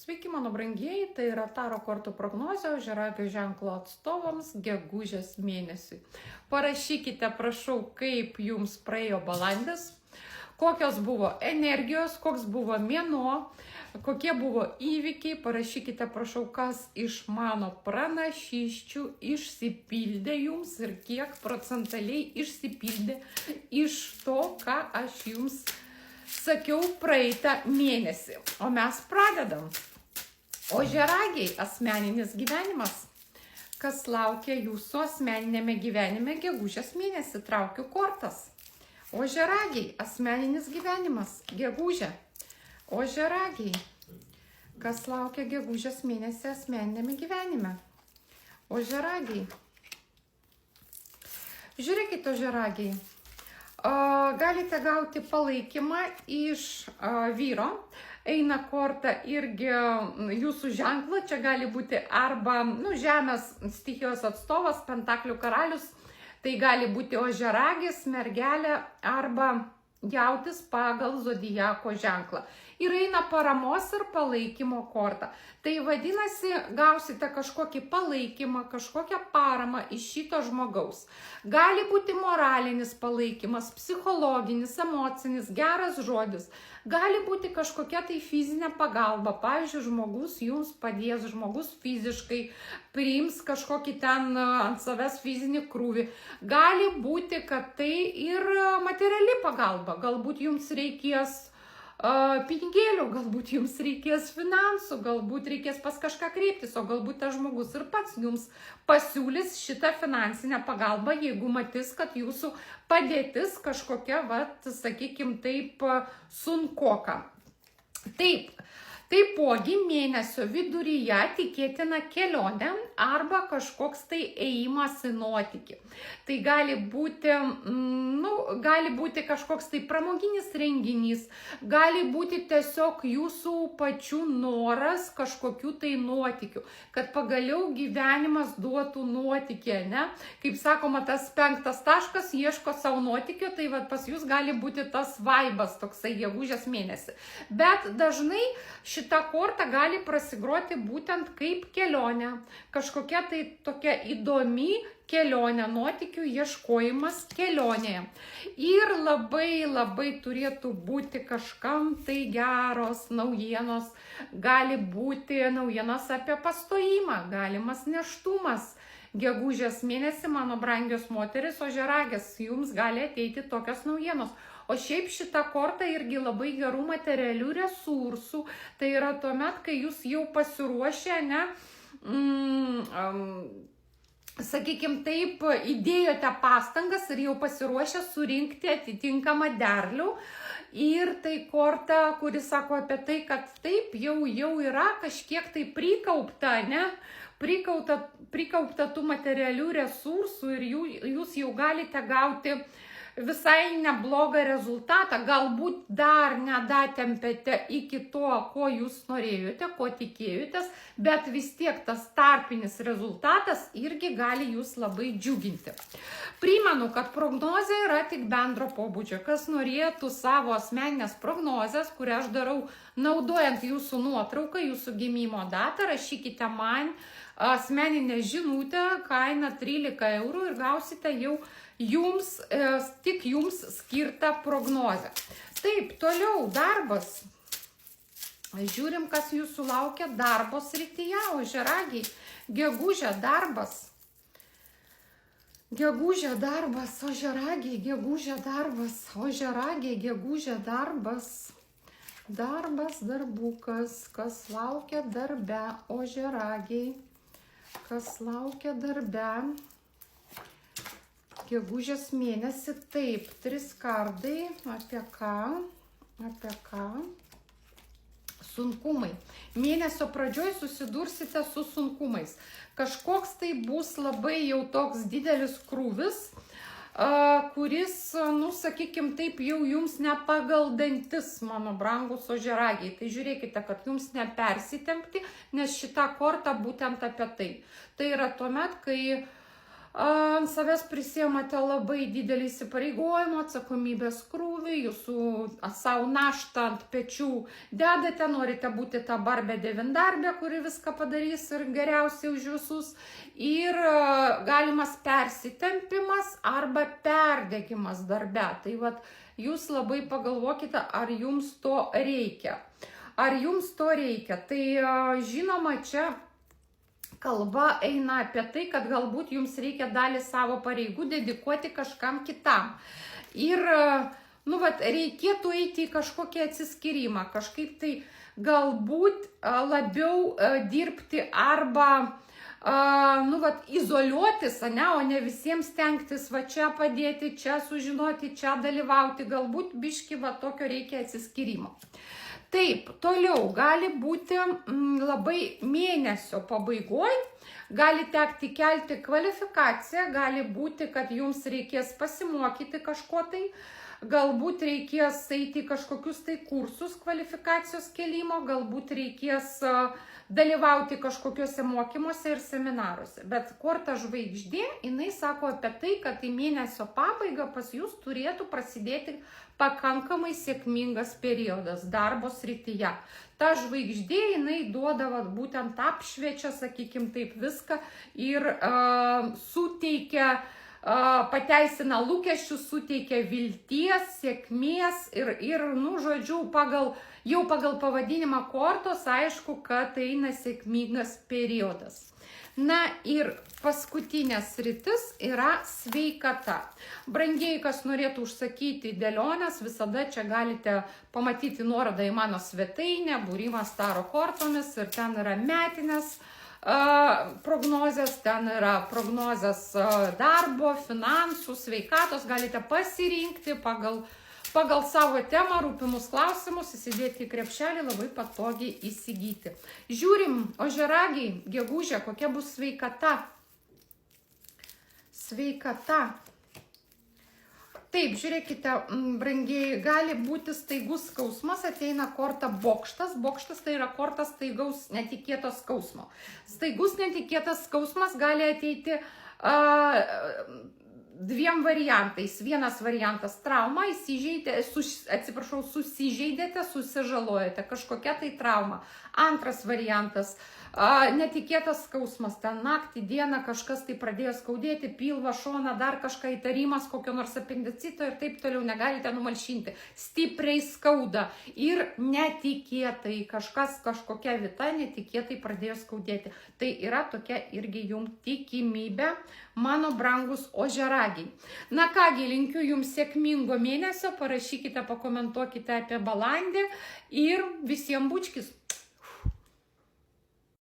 Sveiki, mano brangieji, tai yra Taro kortų prognozė Ožiaragio ženklo atstovams gegužės mėnesiui. Parašykite, prašau, kaip jums praėjo balandis, kokios buvo energijos, koks buvo mėnuo, kokie buvo įvykiai. Parašykite, prašau, kas iš mano pranašysčių išsipildė jums ir kiek procentaliai išsipildė iš to, ką aš jums sakiau praeitą mėnesį. O mes pradedam. Ožiaragiai, asmeninis gyvenimas. Kas laukia jūsų asmeninėme gyvenime gegužės mėnesį? Traukiu kortas. Ožiaragiai, asmeninis gyvenimas. Gegužė. Ožiaragiai. Kas laukia gegužės mėnesį asmeninėme gyvenime? Ožiaragiai. Žiūrėkite, ožiaragiai. Galite gauti palaikymą iš vyro. Eina korta irgi jūsų ženklo, čia gali būti arba žemės stichijos atstovas, pentaklių karalius, tai gali būti ožiaragis, mergelė arba jautis pagal zodiako ženklą. Ir eina paramos ir palaikymo korta. Tai vadinasi, gausite kažkokį palaikymą, kažkokią paramą iš šito žmogaus. Gali būti moralinis palaikymas, psichologinis, emocinis, geras žodis. Gali būti kažkokia tai fizinė pagalba. Pavyzdžiui, žmogus jums padės, žmogus fiziškai priims kažkokį ten ant savęs fizinį krūvį. Gali būti, kad tai ir materiali pagalba. Galbūt jums reikės pinigėlių, galbūt jums reikės finansų, galbūt reikės pas kažką kreiptis, o galbūt tas žmogus ir pats jums pasiūlys šitą finansinę pagalbą, jeigu matys, kad jūsų padėtis kažkokia, sakykim taip, sunkoka. Taip. Taipogi mėnesio viduryje tikėtina kelionė arba kažkoks tai ėjimas į nuotykį. Tai gali būti kažkoks tai pramoginis renginys, gali būti tiesiog jūsų pačių noras kažkokių tai nuotykių, kad pagaliau gyvenimas duotų nuotykį, ne? Kaip sakoma, tas 5 taškas ieško savo nuotykio, tai pas jūs gali būti tas vaibas toksai gegužės mėnesį. Bet dažnai šita korta gali prasigroti būtent kaip kelionė, kažkokia tai tokia įdomi kelionė, nuotykių ieškojimas kelionėje. Ir labai turėtų būti kažkam tai geros naujienos, gali būti naujienos apie pastojimą, galimas nėštumas. Gegužės mėnesį, mano brangios moteris, ožiaragės, jums gali ateiti tokios naujienos. O šiaip šita korta irgi labai gerų materialių resursų. Tai yra tuomet, kai jūs jau pasiruošę, sakykim taip, įdėjote pastangas ir jau pasiruošę surinkti atitinkamą derlių. Ir tai korta, kuris sako apie tai, kad taip jau yra kažkiek tai prikaupta, prikaupta tų materialių resursų ir jūs jau galite gauti visai neblogą rezultatą. Galbūt dar nedatempėte iki to, ko jūs norėjote, ko tikėjotės, bet vis tiek tas tarpinis rezultatas irgi gali jūs labai džiuginti. Primenu, kad prognozė yra tik bendro pobūdžio. Kas norėtų savo asmeninės prognozės, kurią aš darau naudojant jūsų nuotrauką, jūsų gimimo datą, rašykite man asmeninę žinutę, kaina 13 eurų ir gausite jau tik jums skirtą prognozę. Taip, toliau darbas. Žiūrim, kas jūsų laukia darbo srityje, ožiaragiai. Gegužė darbas. Gegužė darbas, ožiaragiai, gegužė darbas, ožiaragiai, gegužė darbas. Darbas, darbukas, kas laukia darbe, ožiaragiai, kas laukia darbe. Gegužės mėnesį, taip, 3 kardai, apie ką? Sunkumai. Mėnesio pradžioj susidursite su sunkumais. Kažkoks tai bus labai jau toks didelis krūvis, kuris, sakykim taip, jau jums nepagal dantis, mano brangus ožiaragiai. Tai žiūrėkite, kad jums nepersitempti, nes šita korta būtent apie tai. Tai yra tuomet, kai ant savęs prisiemate labai didelį įsipareigojimą, atsakomybės krūvį, jūsų savo naštą ant pečių dedate, norite būti ta barbė devindarbė, kuri viską padarys ir geriausiai už visus. Ir galimas persitempimas arba perdegimas darbe. Tai vat, jūs labai pagalvokite, ar jums to reikia. Ar jums to reikia? Tai žinoma, čia kalba eina apie tai, kad galbūt jums reikia dalį savo pareigų dedikuoti kažkam kitam. Ir, reikėtų eiti į kažkokį atsiskyrimą, kažkaip tai galbūt labiau dirbti arba, izoliuotis, o ne visiems stengtis va čia padėti, čia sužinoti, čia dalyvauti, galbūt biški va tokio reikia atsiskyrimo. Taip, toliau gali būti labai mėnesio pabaigoje, gali tekti kelti kvalifikaciją, gali būti, kad jums reikės pasimokyti kažko tai, galbūt reikės eiti kažkokius tai kursus kvalifikacijos kelimo, galbūt reikės dalyvauti kažkokiuose mokymuose ir seminaruose. Bet korta žvaigždė, jinai sako apie tai, kad į mėnesio pabaigą pas jūs turėtų prasidėti pakankamai sėkmingas periodas darbo srityje. Ta žvaigždė, jinai duoda būtent apšviečia, sakykim taip, viską ir suteikia, pateisina lūkesčius, suteikia vilties, sėkmės ir jau pagal pavadinimą kortos aišku, kad eina sėkmingas periodas. Na ir paskutinė sritis yra sveikata. Brangieji, kas norėtų užsakyti dėliones, visada čia galite pamatyti nuorodą į mano svetainę, būrimas taro kortomis, ir ten yra metinės prognozės, ten yra prognozės darbo, finansų, sveikatos, galite pasirinkti pagal savo temą, rūpimus klausimus, įsidėti į krepšelį, labai patogiai įsigyti. Žiūrim, ožiaragiai, gegužė, kokia bus sveikata. Sveikata. Taip, žiūrėkite, brangieji, gali būti staigus skausmas, ateina korta bokštas. Bokštas tai yra korta staigaus netikėto skausmo. Staigus netikėtas skausmas gali ateiti dviem variantais. Vienas variantas - trauma, susižeidėte, susižalojate, kažkokia tai trauma. Antras variantas - netikėtas skausmas, ten naktį, dieną kažkas tai pradėjo skaudėti, pilvą, šoną, dar kažką, įtarimas, kokio nors apendicito ir taip toliau, negalite numalšinti. Stipriai skauda ir netikėtai kažkokia vieta netikėtai pradėjo skaudėti. Tai yra tokia irgi jums tikimybė, mano brangus ožiaragiai. Na kągi, linkiu jums sėkmingo mėnesio, parašykite, pakomentuokite apie balandį ir visiems bučkis.